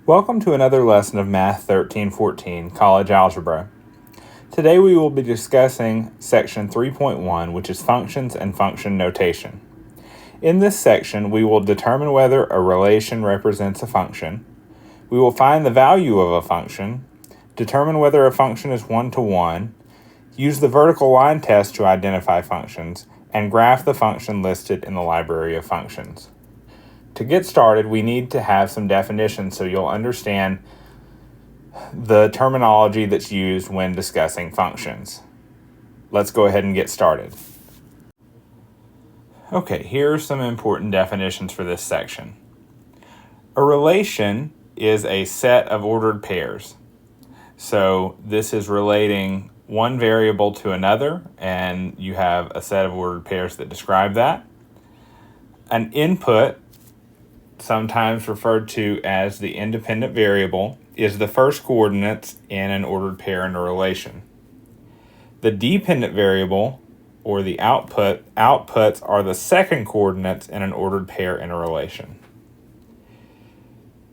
Welcome to another lesson of Math 1314, College Algebra. Today we will be discussing section 3.1, which is functions and function notation. In this section, we will determine whether a relation represents a function. We will find the value of a function, determine whether a function is one-to-one, use the vertical line test to identify functions, and graph the function listed in the library of functions. To get started, we need to have some definitions so you'll understand the terminology that's used when discussing functions. Let's go ahead and get started. Okay, here are some important definitions for this section. A relation is a set of ordered pairs. So this is relating one variable to another, and you have a set of ordered pairs that describe that. An input, sometimes referred to as the independent variable, is the first coordinates in an ordered pair in a relation. The dependent variable, or the outputs are the second coordinates in an ordered pair in a relation.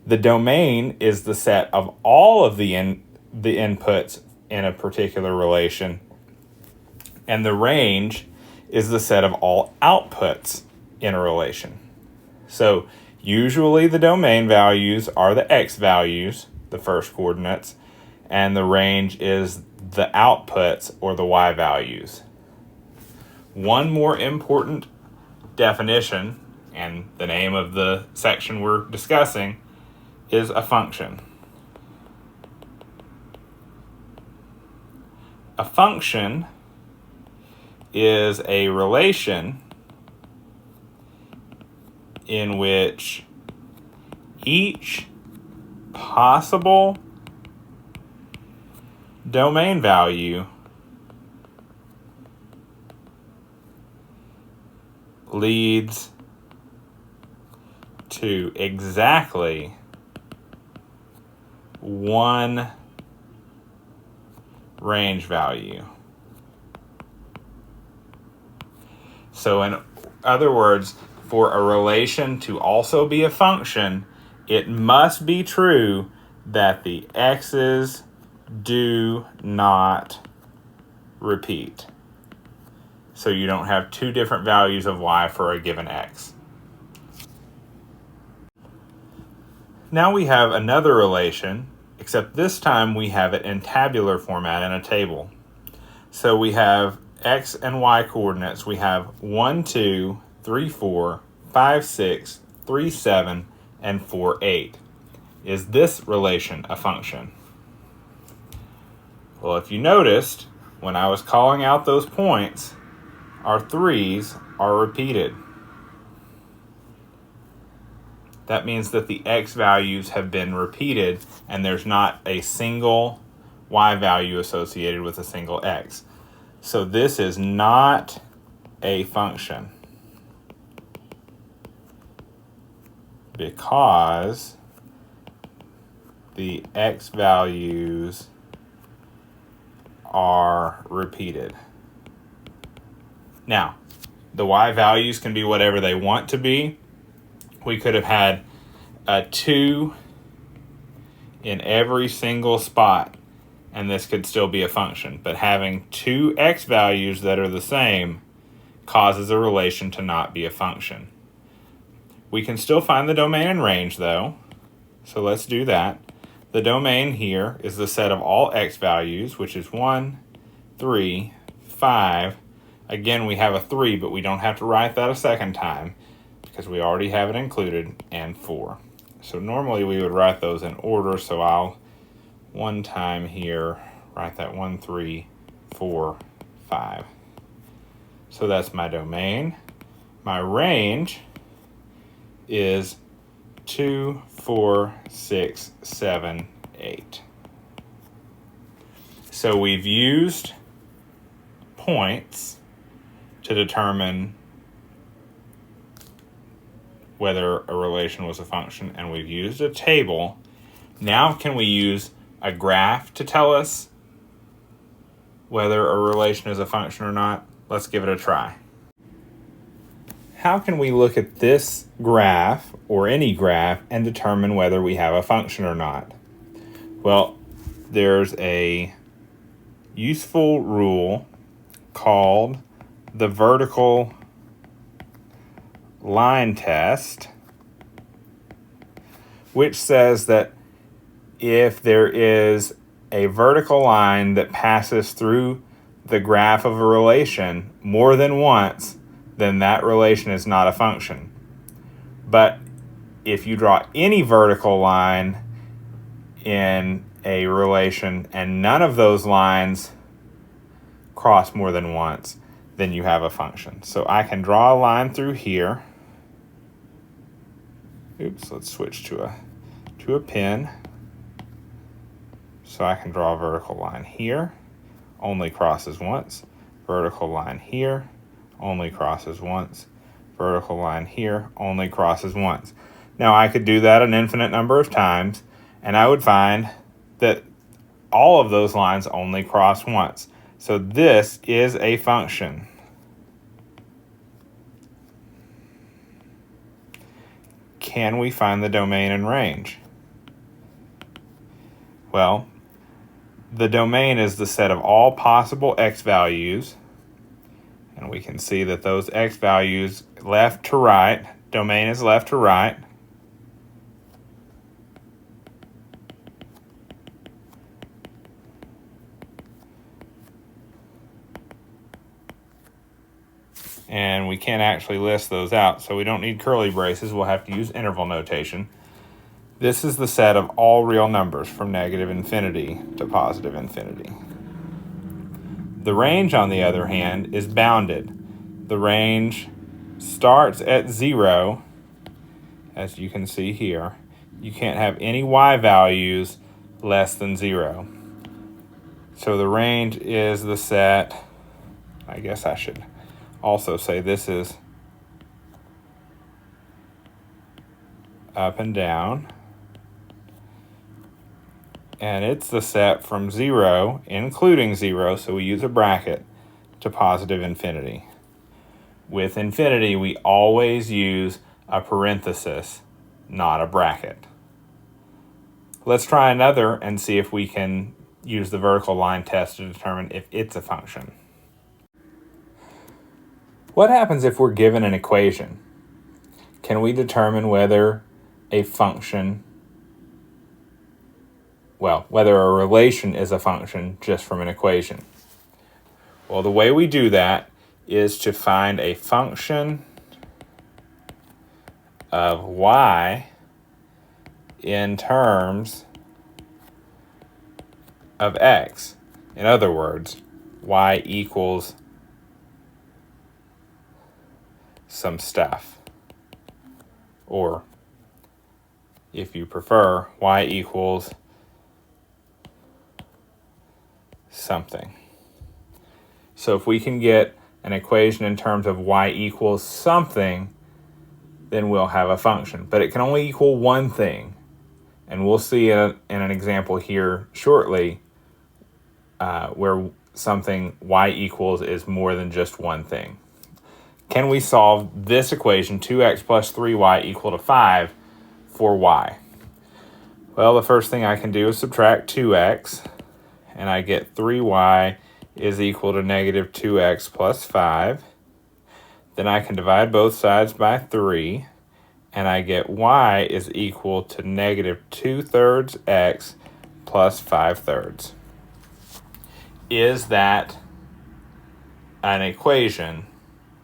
The domain is the set of all of the inputs in a particular relation, and the range is the set of all outputs in a relation. So usually the domain values are the x values, the first coordinates, and the range is the outputs or the y values. One more important definition, and the name of the section we're discussing, is a function. A function is a relation in which each possible domain value leads to exactly one range value. So in other words, for a relation to also be a function, it must be true that the x's do not repeat. So you don't have two different values of y for a given x. Now we have another relation, except this time we have it in tabular format in a table. So we have x and y coordinates. We have 1, 2, 3, 4, 5, 6, 3, 7, and 4, 8. Is this relation a function? Well, if you noticed, when I was calling out those points, our 3's are repeated. That means that the x values have been repeated and there's not a single y value associated with a single x. So this is not a function because the x values are repeated. Now, the y values can be whatever they want to be. We could have had a 2 in every single spot, and this could still be a function. But having two x values that are the same causes a relation to not be a function. We can still find the domain and range, though. So let's do that. The domain here is the set of all x values, which is 1, 3, 5. Again, we have a 3, but we don't have to write that a second time because we already have it included, and 4. So normally we would write those in order, so I'll one time here write that 1, 3, 4, 5. So that's my domain. My range is 2, 4, 6, 7, 8. So we've used points to determine whether a relation was a function, and we've used a table. Now can we use a graph to tell us whether a relation is a function or not? Let's give it a try. how can we look at this graph or any graph and determine whether we have a function or not? Well, there's a useful rule called the vertical line test, which says that if there is a vertical line that passes through the graph of a relation more than once, then that relation is not a function. But if you draw any vertical line in a relation and none of those lines cross more than once, then you have a function. So I can draw a line through here. Oops, let's switch to a pen. So I can draw a vertical line here, only crosses once. Vertical line here, only crosses once. Vertical line here, only crosses once. Now I could do that an infinite number of times, and I would find that all of those lines only cross once. So this is a function. Can we find the domain and range? Well, the domain is the set of all possible x values, and we can see that those x values left to right, domain is left to right. And we can't actually list those out, so we don't need curly braces. We'll have to use interval notation. This is the set of all real numbers from negative infinity to positive infinity. The range, on the other hand, is bounded. The range starts at 0, as you can see here. You can't have any y values less than 0. So the range is the set, I guess I should also say this is up and down. And it's the set from 0, including 0, so we use a bracket, to positive infinity. With infinity, we always use a parenthesis, not a bracket. Let's try another and see if we can use the vertical line test to determine if it's a function. What happens if we're given an equation? Can we determine whether a function, whether a relation is a function just from an equation? Well, the way we do that is to find a function of y in terms of x. In other words, y equals some stuff. Or, if you prefer, y equals something. So if we can get an equation in terms of y equals something, then we'll have a function. But it can only equal one thing. And we'll see in an example here shortly where something y equals is more than just one thing. Can we solve this equation, 2x plus 3y equal to 5, for y? Well, the first thing I can do is subtract 2x, and I get 3y is equal to negative 2x plus 5. Then I can divide both sides by 3, and I get y is equal to negative 2/3 x plus 5/3. Is that an equation,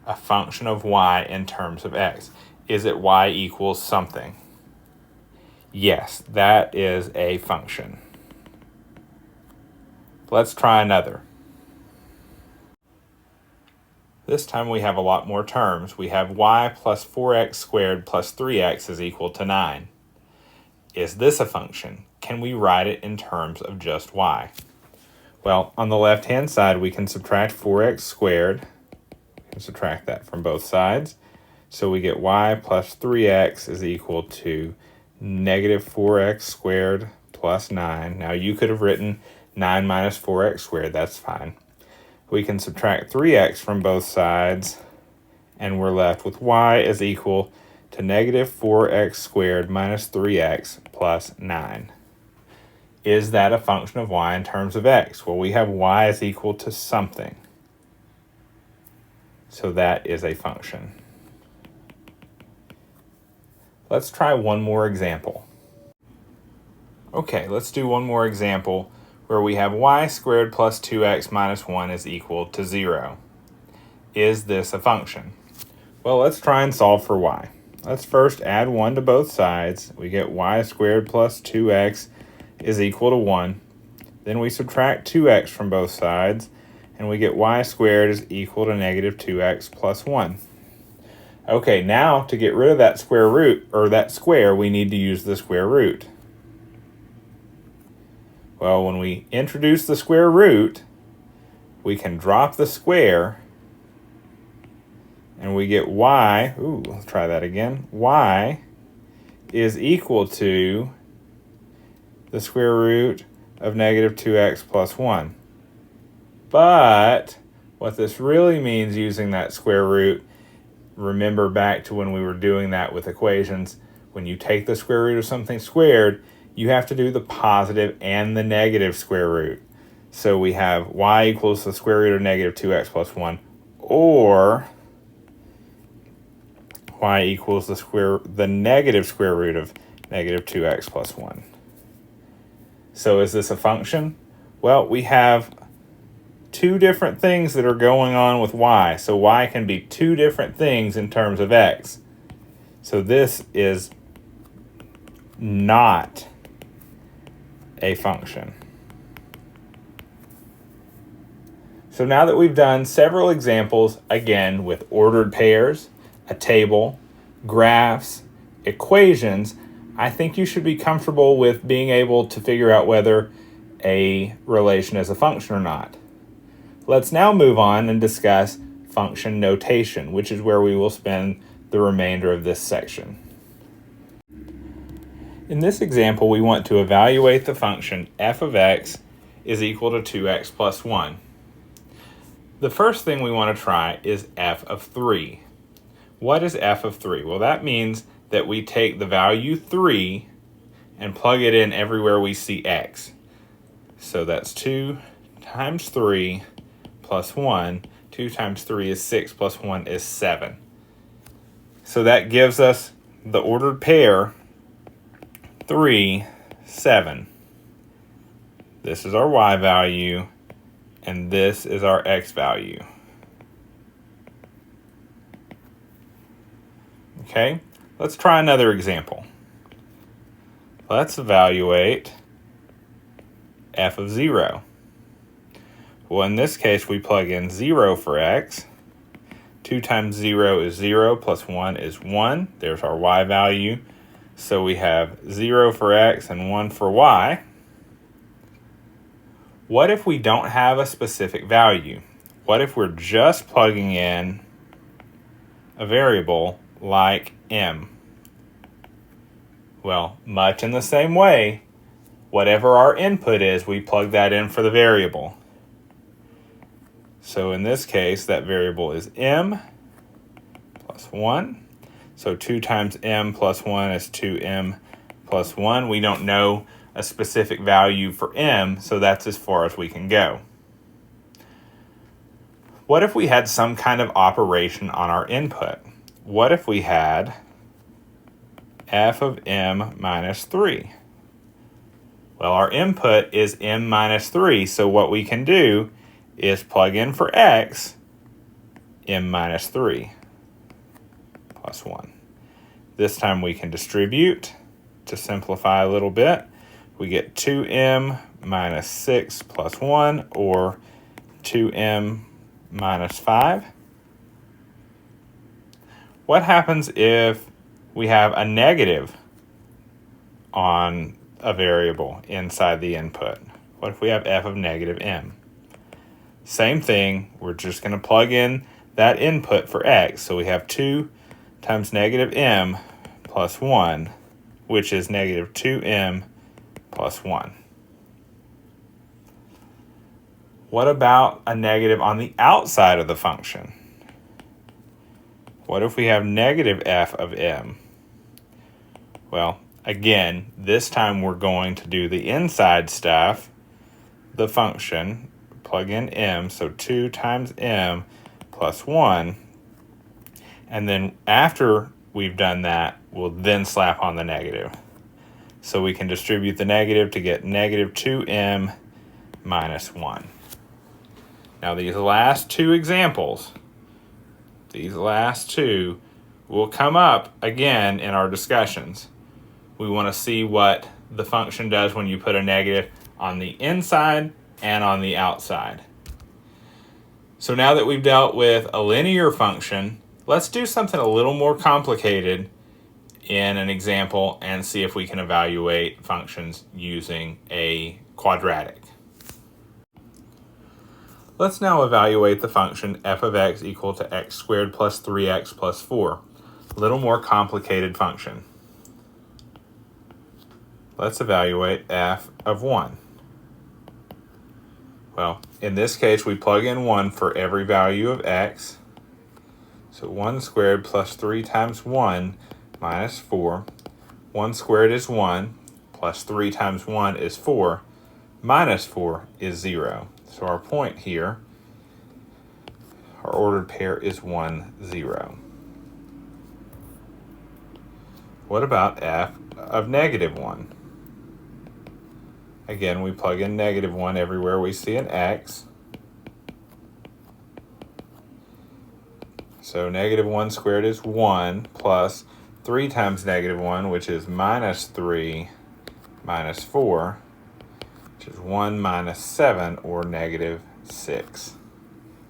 a function of y in terms of x? Is it y equals something? Yes, that is a function. Let's try another. This time we have a lot more terms. We have y plus 4x squared plus 3x is equal to 9. Is this a function? Can we write it in terms of just y? Well, on the left-hand side, we can subtract 4x squared. We can subtract that from both sides. So we get y plus 3x is equal to negative 4x squared plus 9. Now, you could have written 9 minus 4x squared. That's fine. We can subtract 3x from both sides, and we're left with y is equal to negative 4x squared minus 3x plus 9. Is that a function of y in terms of x? Well, we have y is equal to something. So that is a function. Let's try one more example. Okay, let's do one more example where we have y squared plus 2x minus 1 is equal to 0. Is this a function? Well, let's try and solve for y. Let's first add 1 to both sides. We get y squared plus 2x is equal to 1. Then we subtract 2x from both sides, and we get y squared is equal to negative 2x plus 1. Okay, now to get rid of that square root, or that square, we need to use the square root. Well, when we introduce the square root, we can drop the square, and we get y, let's try that again, y is equal to the square root of negative 2x plus 1. But what this really means using that square root, remember back to when we were doing that with equations, when you take the square root of something squared, you have to do the positive and the negative square root. So we have y equals the square root of negative 2x plus 1, or y equals the negative square root of negative 2x plus 1. So is this a function? Well, we have two different things that are going on with y. So y can be two different things in terms of x. So this is not a function. So now that we've done several examples, again, with ordered pairs, a table, graphs, equations, I think you should be comfortable with being able to figure out whether a relation is a function or not. Let's now move on and discuss function notation, which is where we will spend the remainder of this section. In this example, we want to evaluate the function f of x is equal to 2x plus 1. The first thing we want to try is f of 3. What is f of 3? Well, that means that we take the value 3 and plug it in everywhere we see x. So that's 2 times 3 plus 1. 2 times 3 is 6 plus 1 is 7. So that gives us the ordered pair 3, 7. This is our y value, and this is our x value. Okay, let's try another example. Let's evaluate f of 0. Well, in this case, we plug in 0 for x. 2 times 0 is 0, plus 1 is 1. There's our y value. So we have 0 for x and 1 for y. What if we don't have a specific value? What if we're just plugging in a variable like m? Well, much in the same way, whatever our input is, we plug that in for the variable. So in this case, that variable is m plus 1. So 2 times m plus 1 is 2m plus 1. We don't know a specific value for m, so that's as far as we can go. What if we had some kind of operation on our input? What if we had f of m minus 3? Well, our input is m minus 3, so what we can do is plug in for x m minus 3 plus 1. This time we can distribute to simplify a little bit. We get 2m minus 6 plus 1, or 2m minus 5. What happens if we have a negative on a variable inside the input? What if we have f of negative m? Same thing, we're just going to plug in that input for x. So we have 2 times negative m plus 1, which is negative 2m plus 1. What about a negative on the outside of the function? What if we have negative f of m? Well, again, this time we're going to do the inside stuff, the function, plug in m, so 2 times m plus 1. And then after we've done that, we'll then slap on the negative. So we can distribute the negative to get negative 2m minus 1. Now these last two examples, will come up again in our discussions. We want to see what the function does when you put a negative on the inside and on the outside. So now that we've dealt with a linear function, let's do something a little more complicated in an example and see if we can evaluate functions using a quadratic. Let's now evaluate the function f of x equal to x squared plus 3x plus 4. A little more complicated function. Let's evaluate f of 1. Well, in this case, we plug in 1 for every value of x. So 1 squared plus 3 times 1 minus 4. 1 squared is 1, plus 3 times 1 is 4, minus 4 is 0. So our point here, our ordered pair is 1, 0. What about f of negative 1? Again, we plug in negative 1 everywhere we see an x. So negative 1 squared is 1 plus 3 times negative 1, which is minus 3 minus 4, which is 1 minus 7, or negative 6.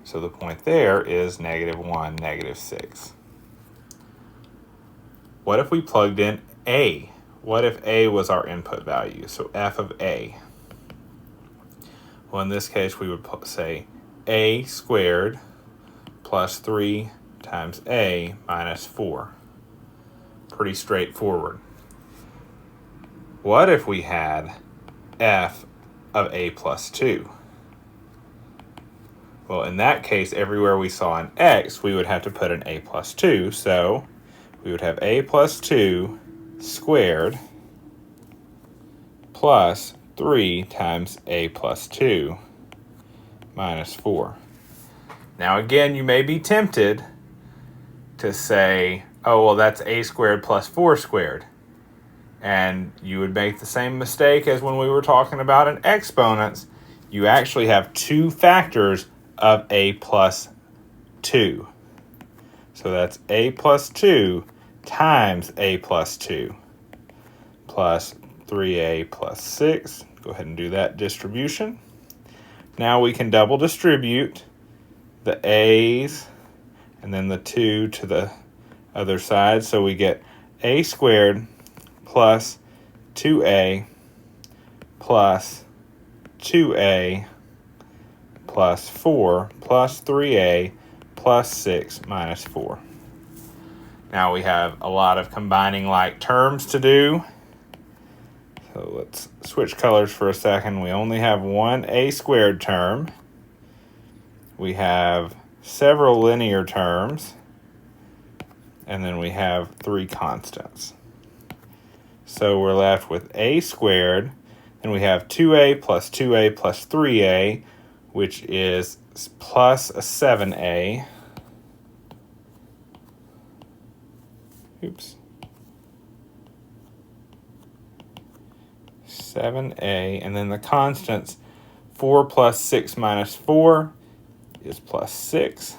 So the point there is negative 1, negative 6. What if we plugged in a? What if a was our input value? So f of a. Well, in this case, we would say a squared plus 3 times a minus 4. Pretty straightforward. What if we had f of a plus 2? Well, in that case, everywhere we saw an x, we would have to put an a plus 2. So we would have a plus 2 squared plus 3 times a plus 2 minus 4. Now again, you may be tempted to say, oh, well, that's a squared plus 4 squared. And you would make the same mistake as when we were talking about an exponents. You actually have two factors of a plus 2. So that's a plus 2 times a plus 2 plus 3a plus 6. Go ahead and do that distribution. Now we can double distribute the a's and then the 2 to the other side. So we get a squared plus 2a plus 2a plus 4 plus 3a plus 6 minus 4. Now we have a lot of combining like terms to do. So let's switch colors for a second. We only have one a squared term. We have several linear terms. And then we have 3 constants. So we're left with a squared. And we have 2a plus 2a plus 3a, which is plus a 7a. Oops. 7a, and then the constants, 4 plus 6 minus 4 is plus 6.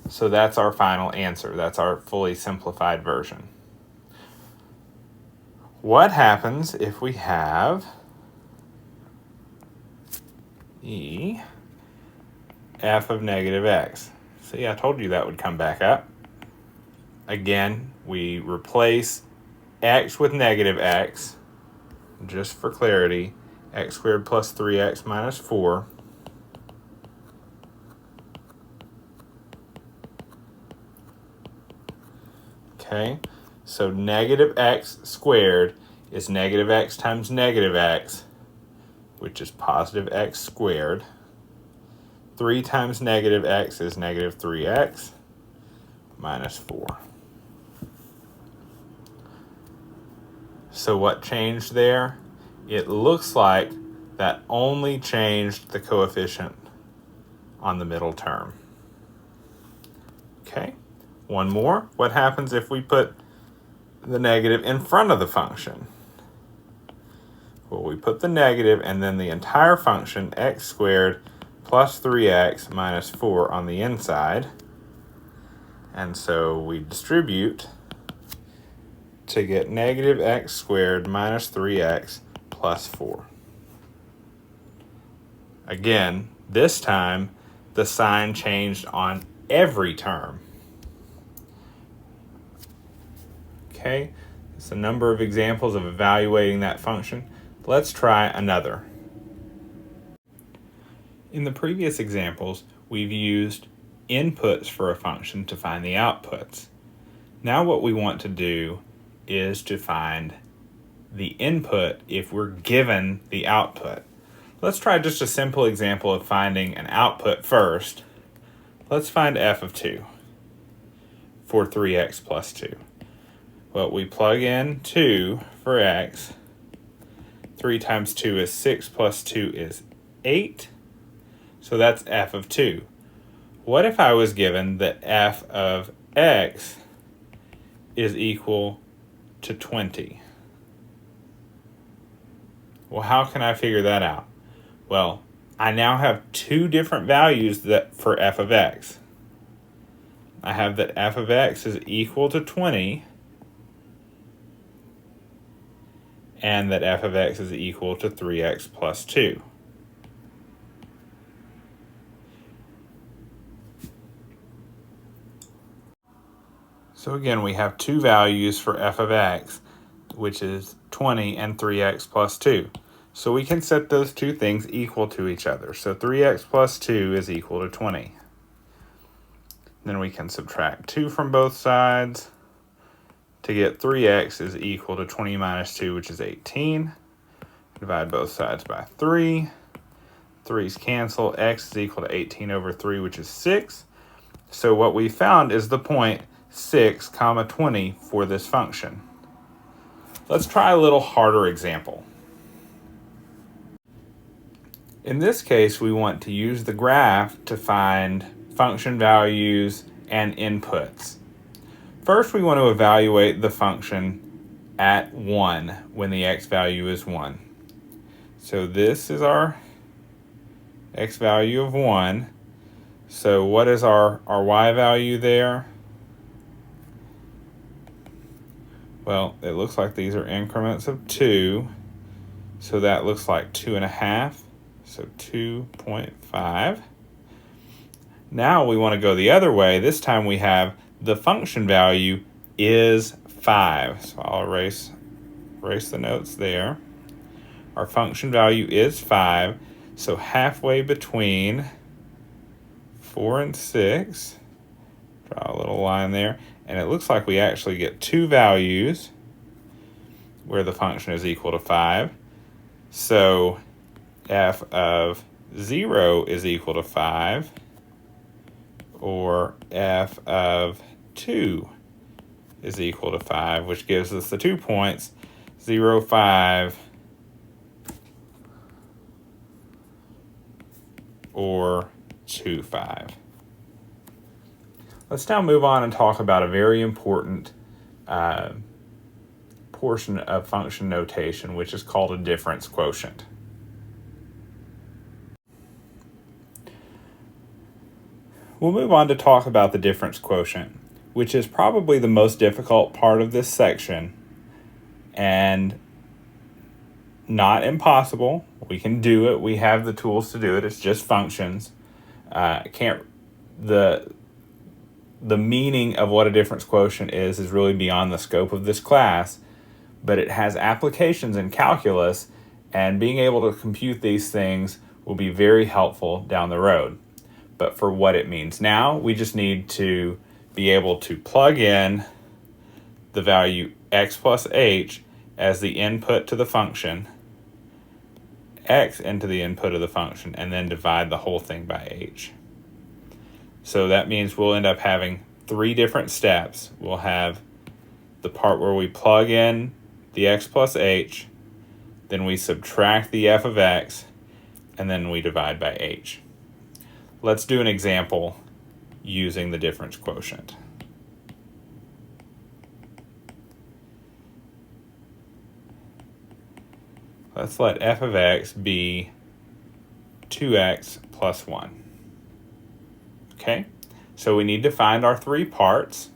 So that's our final answer. That's our fully simplified version. What happens if we have e f of negative x? See, I told you that would come back up. Again, we replace x with negative x. Just for clarity, x squared plus 3x minus 4. Okay, so negative x squared is negative x times negative x, which is positive x squared. 3 times negative x is negative 3x, minus 4. So what changed there? It looks like that only changed the coefficient on the middle term. Okay, one more. What happens if we put the negative in front of the function? Well, we put the negative and then the entire function, x squared plus 3x minus 4 on the inside. And so we distribute to get negative x squared minus 3x plus 4. Again, this time the sign changed on every term. Okay, it's a number of examples of evaluating that function. Let's try another. In the previous examples, we've used inputs for a function to find the outputs. Now what we want to do is to find the input if we're given the output. Let's try just a simple example of finding an output first. Let's find f of 2 for 3x plus 2. Well, we plug in 2 for x. 3 times 2 is 6 plus 2 is 8. So that's f of 2. What if I was given that f of x is equal to 20? Well, how can I figure that out? Well, I now have two different values for f of x. I have that f of x is equal to 20 and that f of x is equal to 3x plus 2. So again, we have two values for f of x, which is 20 and 3x plus 2. So we can set those two things equal to each other. So 3x plus 2 is equal to 20. Then we can subtract 2 from both sides to get 3x is equal to 20 minus 2, which is 18. Divide both sides by 3. 3's cancel. X is equal to 18 over 3, which is 6. So what we found is the point 6, 20 for this function. Let's try a little harder example. In this case, we want to use the graph to find function values and inputs. First, we want to evaluate the function at 1 when the x value is 1. So this is our x value of 1. So what is our y value there? Well, it looks like these are increments of 2. So that looks like 2.5. So 2.5. Now we want to go the other way. This time we have the function value is 5. So I'll erase the notes there. Our function value is 5. So halfway between 4 and 6. Draw a little line there. And it looks like we actually get two values where the function is equal to 5. So f of 0 is equal to 5, or f of 2 is equal to 5, which gives us the 2 points, 0, 5, or 2, 5. Let's now move on and talk about a very important portion of function notation, which is called a difference quotient. We'll move on to talk about the difference quotient, which is probably the most difficult part of this section and not impossible. We can do it. We have the tools to do it. It's just functions. The meaning of what a difference quotient is really beyond the scope of this class, but it has applications in calculus, and being able to compute these things will be very helpful down the road. But for what it means now, we just need to be able to plug in the value x plus h as the input to the function, x into the input of the function, and then divide the whole thing by h. So that means we'll end up having three different steps. We'll have the part where we plug in the x plus h, then we subtract the f of x, and then we divide by h. Let's do an example using the difference quotient. Let's let f of x be 2x plus 1. Okay, so we need to find our three parts.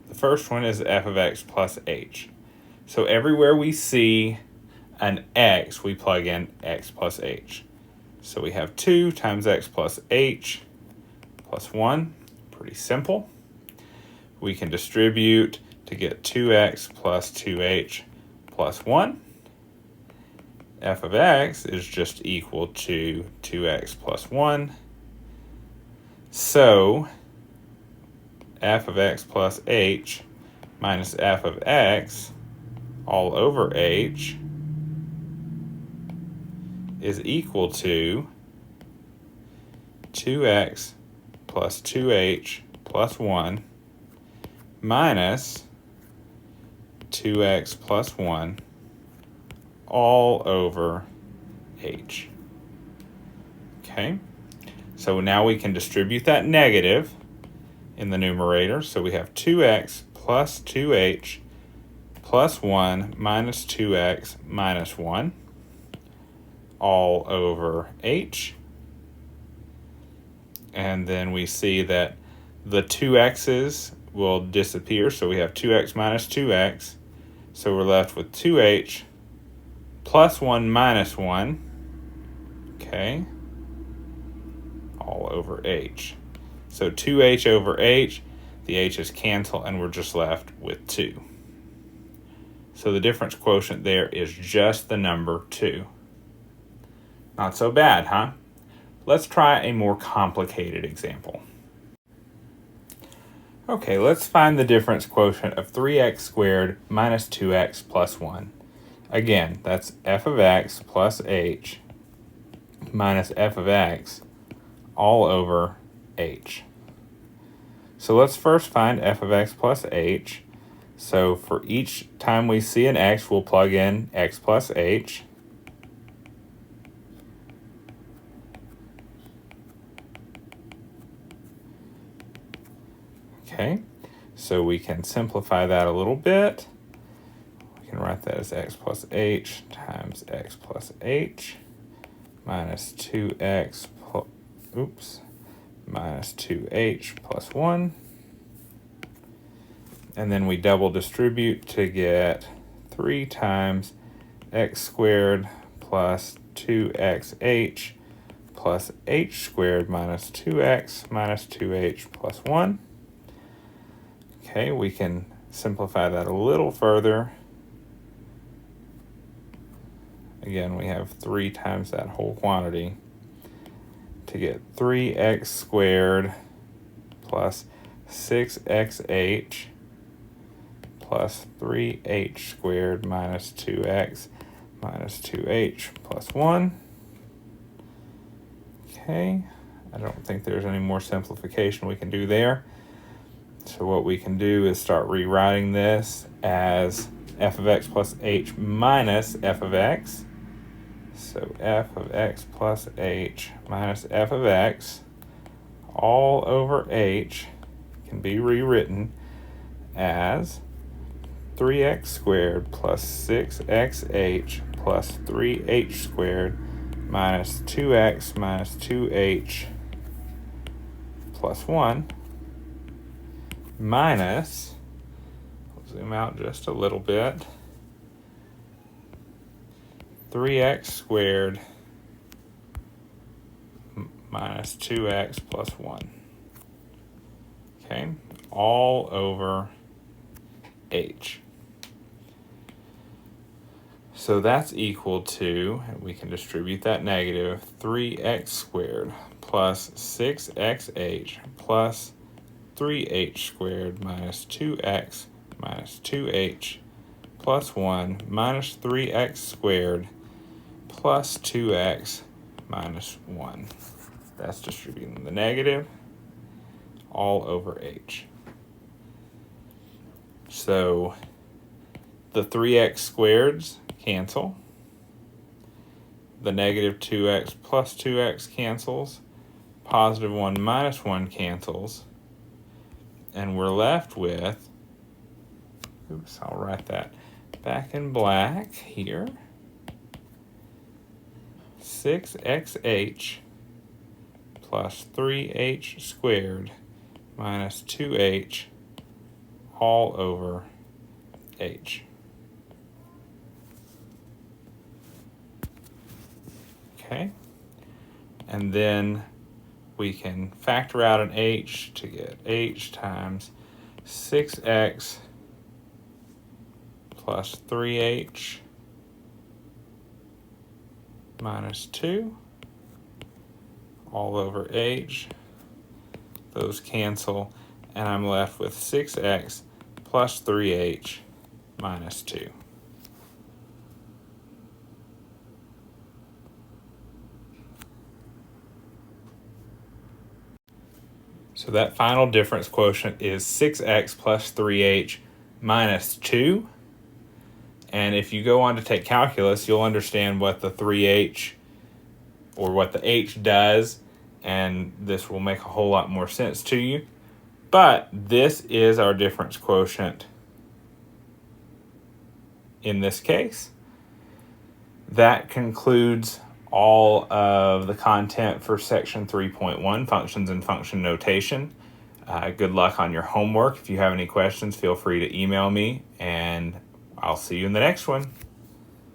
The first one is f of x plus h. So everywhere we see an x, we plug in x plus h. So we have 2 times x plus h plus 1. Pretty simple. We can distribute to get 2x plus 2h plus 1. F of x is just equal to 2x plus 1. So f of x plus h minus f of x all over h is equal to 2x plus 2h plus 1 minus 2x plus 1 all over h. Okay, so now we can distribute that negative in the numerator. So we have 2x plus 2h plus 1 minus 2x minus 1 all over h. And then we see that the 2x's will disappear. So we have 2x minus 2x. So we're left with 2h plus 1 minus 1, okay, all over h. So 2h over h, the h's cancel, and we're just left with 2. So the difference quotient there is just the number 2. Not so bad, huh? Let's try a more complicated example. Okay, let's find the difference quotient of 3x squared minus 2x plus 1. Again, that's f of x plus h minus f of x all over h. So let's first find f of x plus h. So for each time we see an x, we'll plug in x plus h. Okay, so we can simplify that a little bit. We can write that as x plus h times x plus h minus 2x minus 2h plus 1. And then we double distribute to get 3 times x squared plus 2xh plus h squared minus 2x minus 2h plus 1. Okay, we can simplify that a little further. Again, we have 3 times that whole quantity to get 3x squared plus 6xh plus 3h squared minus 2x minus 2h plus 1. Okay, I don't think there's any more simplification we can do there. So what we can do is start rewriting this as f of x plus h minus f of x. So f of x plus h minus f of x all over h can be rewritten as 3x squared plus 6xh plus 3h squared minus 2x minus 2h plus 1 minus, I'll zoom out just a little bit, 3x squared minus 2x plus 1. Okay, all over h. So that's equal to, we can distribute that negative, 3x squared plus 6xh plus 3h squared minus 2x minus 2h plus 1 minus 3x squared plus 2x minus 1. That's distributing the negative all over h. So the 3x squareds cancel. The negative 2x plus 2x cancels. Positive 1 minus 1 cancels. And we're left with, oops, I'll write that back in black here. 6xh plus 3h squared minus 2h all over h. Okay, and then we can factor out an h to get h times 6x plus 3h minus 2 all over h. Those cancel, and I'm left with 6x plus 3h minus 2. So that final difference quotient is 6x plus 3h minus 2. And if you go on to take calculus, you'll understand what the 3h or what the h does, and this will make a whole lot more sense to you. But this is our difference quotient in this case. That concludes all of the content for section 3.1, functions and function notation. Good luck on your homework. If you have any questions, feel free to email me, and I'll see you in the next one.